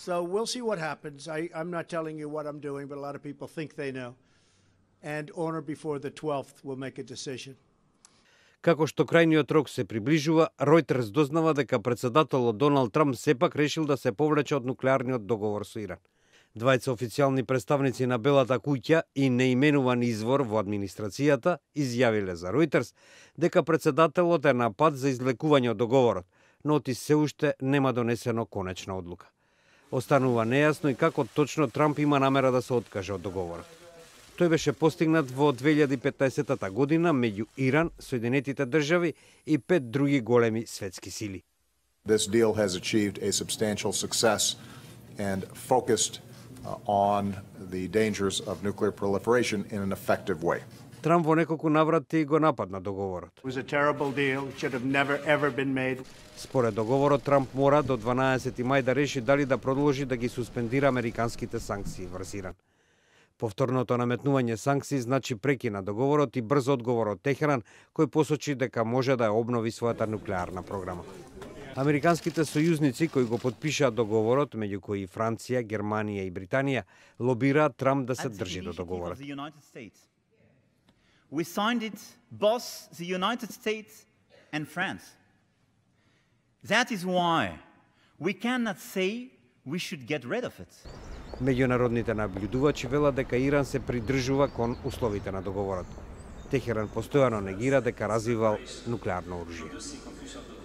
So we'll see what happens. I'm not telling you what I'm doing, but a lot of people think they know. And on or before the 12th, we'll make a decision. Како што крајниот рок се приближува, Reuters дознава дека председателот Доналд Трамп сепак решил да се повлече од нуклеарниот договор со Иран. Двајца официјални представници на Белата куќа и неименуван извор во администрацијата изјавиле за Reuters дека председателот е на пат за излекување од договорот, но оти се уште нема донесено конечна одлука. Останува нејасно и како точно Трамп има намера да се откаже од договорот. Тој беше постигнат во 2015 година меѓу Иран, Соединетите држави и 5 други големи светски сили. This deal has achieved a substantial success and focused on the dangers of nuclear proliferation in an effective way. Трамп во неколку наврати го нападна договорот. It was a terrible deal. It should have never ever been made. Според договорот, Трамп мора до 12 мај да реши дали да продолжи да ги суспендира американските санкции врз Иран. Повторното наметнување санкции значи прекина договорот и брз одговор од Техеран, кој посочи дека може да ја обнови својата нуклеарна програма. Американските сојузници кои го потпишаа договорот, меѓу кои Франција, Германија и Британија, лобираат Трамп да се држи до договорот. We signed it, both the United States and France. That is why we cannot say we should get rid of it. Меѓународните наблюдувачи велат дека Иран се придржува кон условите на договорот. Техеран постојано негира дека развивал нуклеарно оружје.